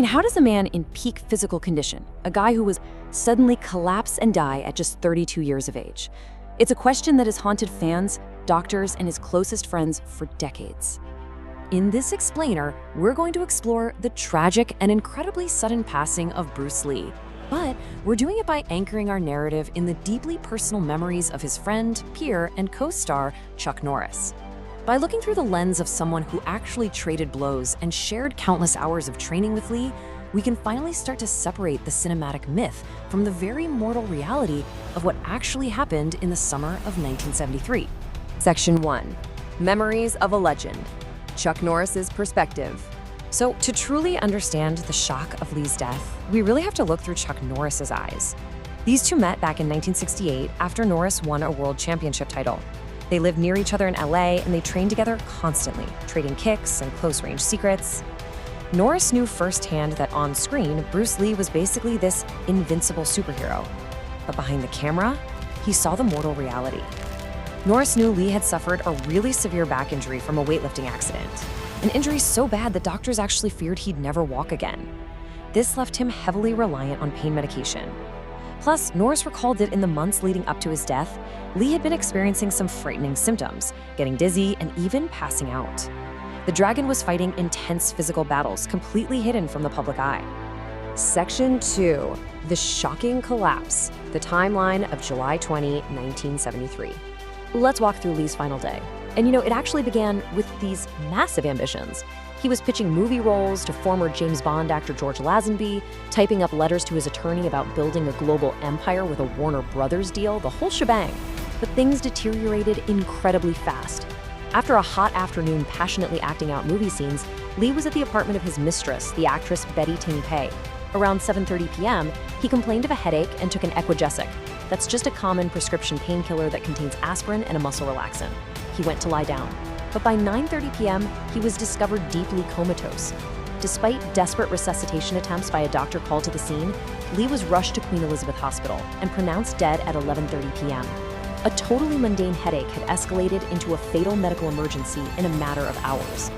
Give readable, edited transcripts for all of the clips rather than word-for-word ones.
how does a man in peak physical condition, a guy who was suddenly collapse and die at just 32 years of age? It's a question that has haunted fans, doctors, and his closest friends for decades. In this explainer, we're going to explore the tragic and incredibly sudden passing of Bruce Lee. But we're doing it by anchoring our narrative in the deeply personal memories of his friend, peer, and co-star, Chuck Norris. By looking through the lens of someone who actually traded blows and shared countless hours of training with Lee, we can finally start to separate the cinematic myth from the very mortal reality of what actually happened in the summer of 1973. Section 1. Memories of a Legend. Chuck Norris's perspective. So, to truly understand the shock of Lee's death, we really have to look through Chuck Norris's eyes. These two met back in 1968 after Norris won a world championship title. They lived near each other in LA and they trained together constantly, trading kicks and close-range secrets. Norris knew firsthand that on screen, Bruce Lee was basically this invincible superhero. But behind the camera, he saw the mortal reality. Norris knew Lee had suffered a really severe back injury from a weightlifting accident, an injury so bad that doctors actually feared he'd never walk again. This left him heavily reliant on pain medication. Plus, Norris recalled that in the months leading up to his death, Lee had been experiencing some frightening symptoms, getting dizzy and even passing out. The Dragon was fighting intense physical battles, completely hidden from the public eye. Section 2. The Shocking Collapse. The Timeline of July 20, 1973. Let's walk through Lee's final day. And it actually began with these massive ambitions. He was pitching movie roles to former James Bond actor George Lazenby, typing up letters to his attorney about building a global empire with a Warner Brothers deal, the whole shebang. But things deteriorated incredibly fast. After a hot afternoon passionately acting out movie scenes, Lee was at the apartment of his mistress, the actress Betty Ting Pei. Around 7:30 p.m., he complained of a headache and took an Equagesic. That's just a common prescription painkiller that contains aspirin and a muscle relaxant. He went to lie down. But by 9:30 p.m., he was discovered deeply comatose. Despite desperate resuscitation attempts by a doctor called to the scene, Lee was rushed to Queen Elizabeth Hospital and pronounced dead at 11:30 p.m. A totally mundane headache had escalated into a fatal medical emergency in a matter of hours.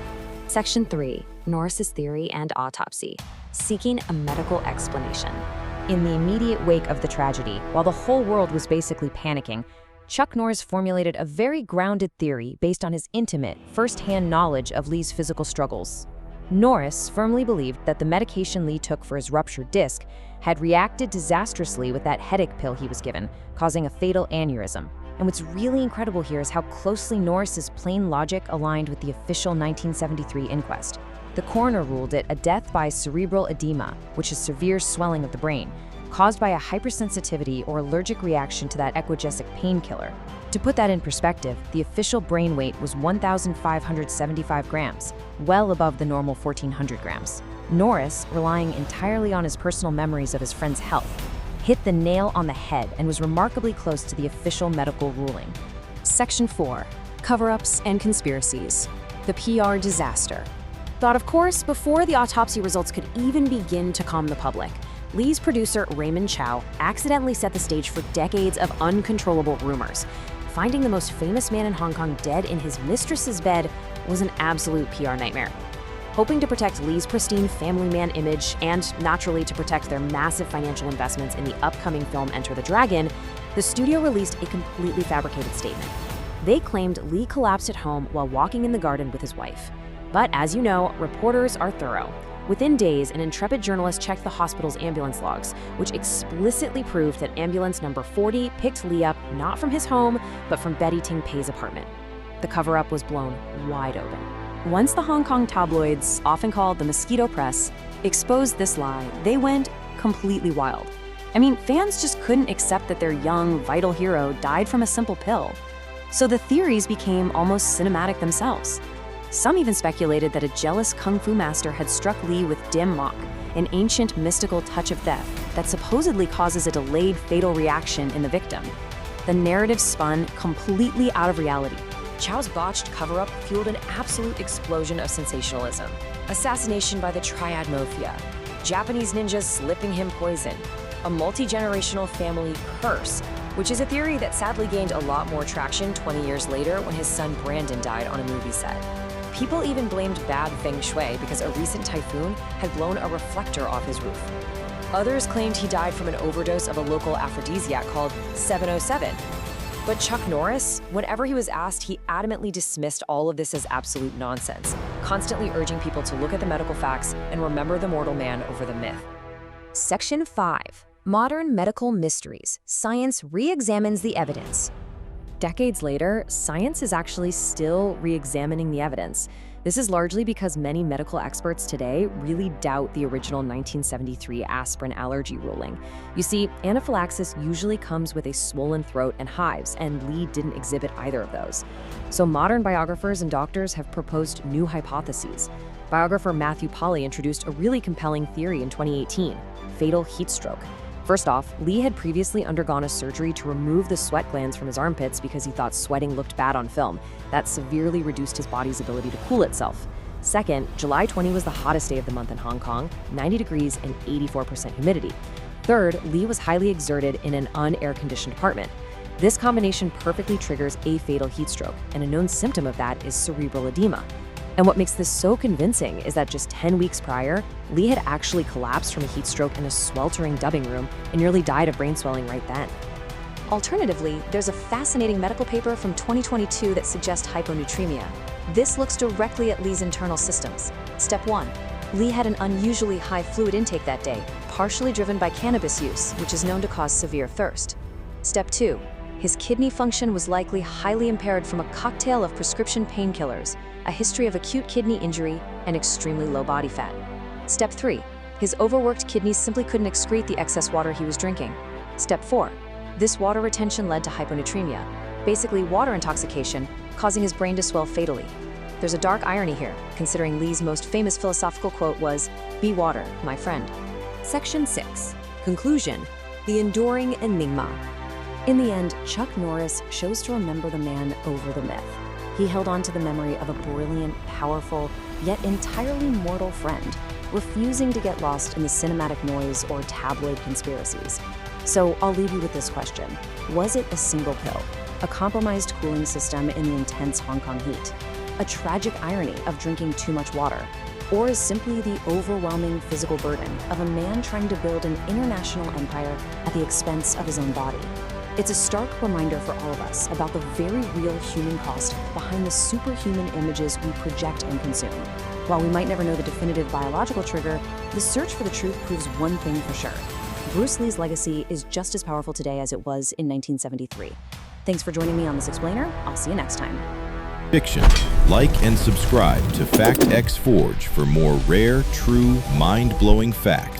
Section 3. Norris's Theory and Autopsy. Seeking a medical explanation. In the immediate wake of the tragedy, while the whole world was basically panicking, Chuck Norris formulated a very grounded theory based on his intimate, first-hand knowledge of Lee's physical struggles. Norris firmly believed that the medication Lee took for his ruptured disc had reacted disastrously with that headache pill he was given, causing a fatal aneurysm. And what's really incredible here is how closely Norris's plain logic aligned with the official 1973 inquest. The coroner ruled it a death by cerebral edema, which is severe swelling of the brain, caused by a hypersensitivity or allergic reaction to that Equagesic painkiller. To put that in perspective, the official brain weight was 1,575 grams, well above the normal 1,400 grams. Norris, relying entirely on his personal memories of his friend's health, hit the nail on the head and was remarkably close to the official medical ruling. Section 4. Cover-ups and conspiracies. The PR disaster. Thought, of course, before the autopsy results could even begin to calm the public, Lee's producer, Raymond Chow, accidentally set the stage for decades of uncontrollable rumors. Finding the most famous man in Hong Kong dead in his mistress's bed was an absolute PR nightmare. Hoping to protect Lee's pristine family man image and, naturally, to protect their massive financial investments in the upcoming film Enter the Dragon, the studio released a completely fabricated statement. They claimed Lee collapsed at home while walking in the garden with his wife. But as you know, reporters are thorough. Within days, an intrepid journalist checked the hospital's ambulance logs, which explicitly proved that ambulance number 40 picked Lee up not from his home, but from Betty Ting Pei's apartment. The cover-up was blown wide open. Once the Hong Kong tabloids, often called the mosquito press, exposed this lie, they went completely wild. Fans just couldn't accept that their young, vital hero died from a simple pill. So the theories became almost cinematic themselves. Some even speculated that a jealous kung fu master had struck Lee with dim mak, an ancient mystical touch of death that supposedly causes a delayed fatal reaction in the victim. The narrative spun completely out of reality. Chow's botched cover-up fueled an absolute explosion of sensationalism. Assassination by the Triad Mafia, Japanese ninjas slipping him poison, a multi-generational family curse, which is a theory that sadly gained a lot more traction 20 years later when his son Brandon died on a movie set. People even blamed bad feng shui because a recent typhoon had blown a reflector off his roof. Others claimed he died from an overdose of a local aphrodisiac called 707. But Chuck Norris, whenever he was asked, he adamantly dismissed all of this as absolute nonsense, constantly urging people to look at the medical facts and remember the mortal man over the myth. Section 5. Modern Medical Mysteries. Science re-examines the evidence. Decades later, science is actually still re-examining the evidence. This is largely because many medical experts today really doubt the original 1973 aspirin allergy ruling. You see, anaphylaxis usually comes with a swollen throat and hives, and Lee didn't exhibit either of those. So modern biographers and doctors have proposed new hypotheses. Biographer Matthew Polly introduced a really compelling theory in 2018: fatal heat stroke. First off, Lee had previously undergone a surgery to remove the sweat glands from his armpits because he thought sweating looked bad on film. That severely reduced his body's ability to cool itself. Second, July 20 was the hottest day of the month in Hong Kong, 90 degrees and 84% humidity. Third, Lee was highly exerted in an un-air-conditioned apartment. This combination perfectly triggers a fatal heat stroke, and a known symptom of that is cerebral edema. And what makes this so convincing is that just 10 weeks prior, Lee had actually collapsed from a heat stroke in a sweltering dubbing room and nearly died of brain swelling right then. Alternatively, there's a fascinating medical paper from 2022 that suggests hyponatremia. This looks directly at Lee's internal systems. Step 1. Lee had an unusually high fluid intake that day, partially driven by cannabis use, which is known to cause severe thirst. Step 2. His kidney function was likely highly impaired from a cocktail of prescription painkillers, a history of acute kidney injury, and extremely low body fat. Step 3. His overworked kidneys simply couldn't excrete the excess water he was drinking. Step 4. This water retention led to hyponatremia, basically water intoxication, causing his brain to swell fatally. There's a dark irony here, considering Lee's most famous philosophical quote was, "Be water, my friend." Section 6. Conclusion. The enduring enigma. In the end, Chuck Norris chose to remember the man over the myth. He held on to the memory of a brilliant, powerful, yet entirely mortal friend, refusing to get lost in the cinematic noise or tabloid conspiracies. So I'll leave you with this question. Was it a single pill, a compromised cooling system in the intense Hong Kong heat, a tragic irony of drinking too much water, or is simply the overwhelming physical burden of a man trying to build an international empire at the expense of his own body? It's a stark reminder for all of us about the very real human cost behind the superhuman images we project and consume. While we might never know the definitive biological trigger, the search for the truth proves one thing for sure. Bruce Lee's legacy is just as powerful today as it was in 1973. Thanks for joining me on this explainer. I'll see you next time. Fiction. Like and subscribe to Fact X Forge for more rare, true, mind-blowing facts.